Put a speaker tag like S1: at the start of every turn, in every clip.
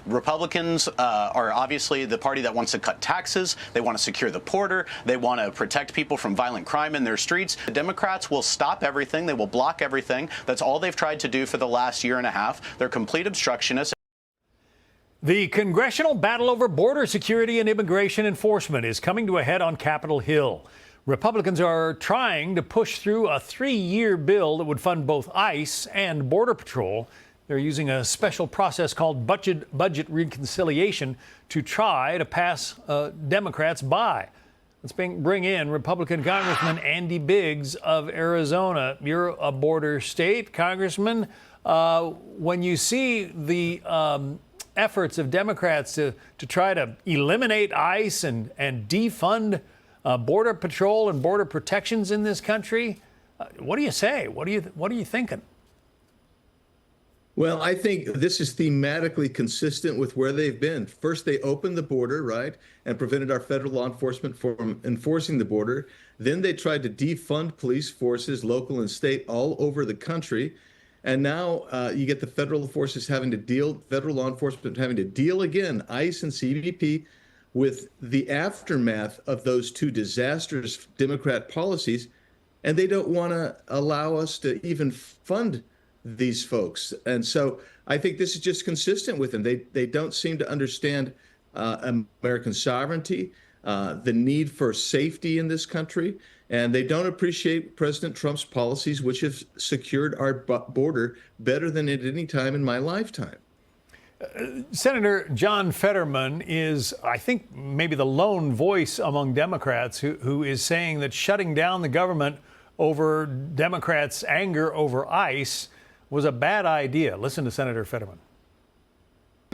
S1: Republicans are obviously the party that wants to cut taxes. They want to secure the border. They want to protect people from violent crime in their streets. The Democrats will stop everything. They will block everything. That's all they've tried to do for the last year and a half. They're complete obstructionists.
S2: The congressional battle over border security and immigration enforcement is coming to a head on Capitol Hill. Republicans are trying to push through a 3-year bill that would fund both ICE and Border Patrol. They're using a special process called budget reconciliation to try to pass Democrats by. Let's bring in Republican Congressman Andy Biggs of Arizona. You're a border state, Congressman. When you see the efforts of Democrats to try to eliminate ICE and defund Border Patrol and border protections in this country, what do you say? What are you thinking?
S3: Well, I think this is thematically consistent with where they've been. First, they opened the border, right, and prevented our federal law enforcement from enforcing the border. Then they tried to defund police forces, local and state, all over the country. And now you get the federal forces federal law enforcement having to deal again, ICE and CBP, with the aftermath of those two disastrous Democrat policies. And they don't want to allow us to even fund these folks. And so I think this is just consistent with them. They don't seem to understand American sovereignty, the need for safety in this country, and they don't appreciate President Trump's policies, which have secured our border better than at any time in my lifetime.
S2: Senator John Fetterman is, I think, maybe the lone voice among Democrats who is saying that shutting down the government over Democrats' anger over ICE was a bad idea. Listen to Senator Fetterman.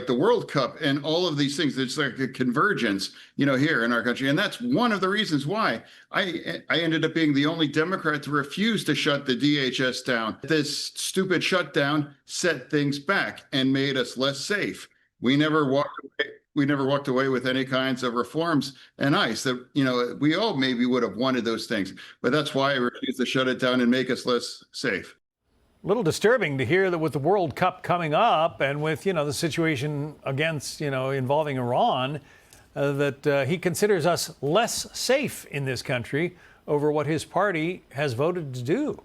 S4: The World Cup and all of these things, it's like a convergence, here in our country. And that's one of the reasons why I ended up being the only Democrat to refuse to shut the DHS down. This stupid shutdown set things back and made us less safe. We never walked away with any kinds of reforms and ICE that, we all maybe would have wanted those things. But that's why I refused to shut it down and make us less safe.
S2: A little disturbing to hear that with the World Cup coming up and with, the situation against, involving Iran, that he considers us less safe in this country over what his party has voted to do.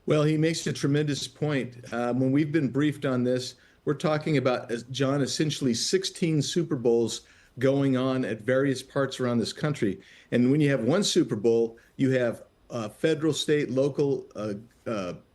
S3: Well, he makes a tremendous point. When we've been briefed on this, we're talking about, John, essentially 16 Super Bowls going on at various parts around this country. And when you have one Super Bowl, you have federal, state, local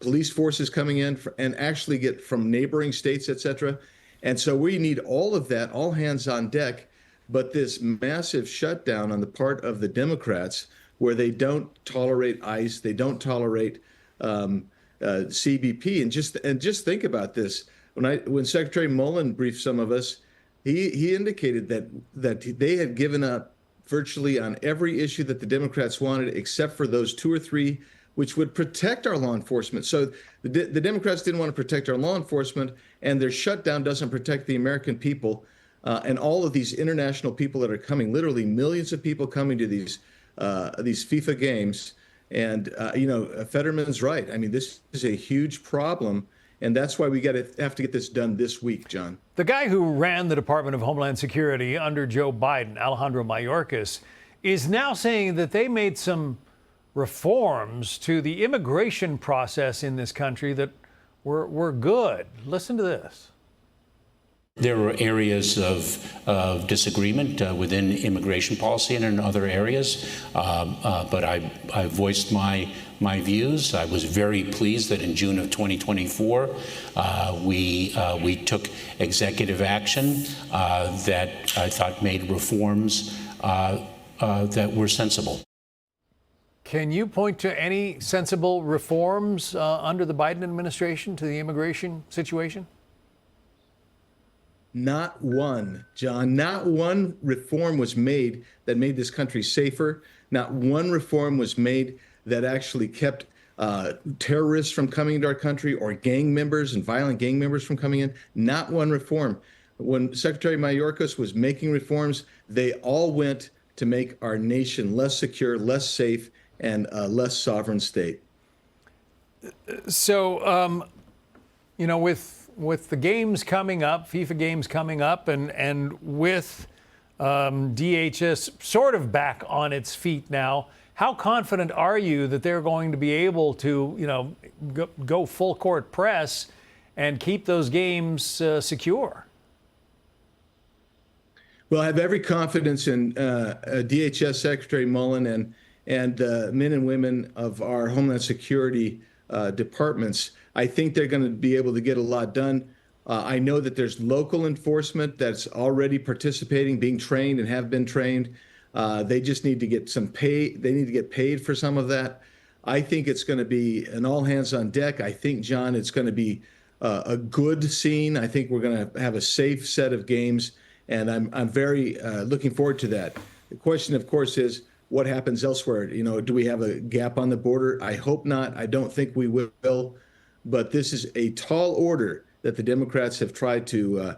S3: police forces coming in and actually get from neighboring states, et cetera. And so we need all of that, all hands on deck. But this massive shutdown on the part of the Democrats, where they don't tolerate ICE, they don't tolerate CBP, and just think about this. When Secretary Mullen briefed some of us, he indicated that they had given up virtually on every issue that the Democrats wanted, except for those 2 or 3 which would protect our law enforcement. So the Democrats didn't want to protect our law enforcement, and their shutdown doesn't protect the American people and all of these international people that are coming, literally millions of people coming to these FIFA games. And, Fetterman's right. I mean, this is a huge problem. And that's why we have to get this done this week, John.
S2: The guy who ran the Department of Homeland Security under Joe Biden, Alejandro Mayorkas, is now saying that they made some reforms to the immigration process in this country that were good. Listen to this.
S5: There were areas of disagreement within immigration policy and in other areas, but I voiced my views. I was very pleased that in June of 2024, we took executive action that I thought made reforms that were sensible.
S2: Can you point to any sensible reforms under the Biden administration to the immigration situation?
S3: Not one, John. Not one reform was made that made this country safer. Not one reform was made that actually kept terrorists from coming into our country or gang members and violent gang members from coming in. Not one reform. When Secretary Mayorkas was making reforms, they all went to make our nation less secure, less safe, and a less sovereign state.
S2: So, with the games coming up, FIFA games coming up, and with DHS sort of back on its feet now, how confident are you that they're going to be able to, go full court press and keep those games secure?
S3: Well, I have every confidence in DHS Secretary Mullen and the men and women of our Homeland Security departments. I think they're going to be able to get a lot done. I know that there's local enforcement that's already participating, being trained, and have been trained. They just need to get some pay. They need to get paid for some of that. I think it's going to be an all hands on deck. I think, John, it's going to be a good scene. I think we're going to have a safe set of games, and I'm very looking forward to that. The question, of course, is what happens elsewhere? Do we have a gap on the border? I hope not. I don't think we will. But this is a tall order that the Democrats have tried to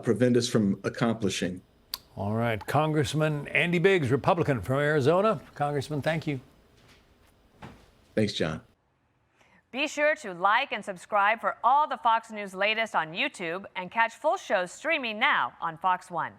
S3: prevent us from accomplishing.
S2: All right. Congressman Andy Biggs, Republican from Arizona. Congressman, thank you.
S3: Thanks, John.
S6: Be sure to like and subscribe for all the Fox News latest on YouTube and catch full shows streaming now on Fox One.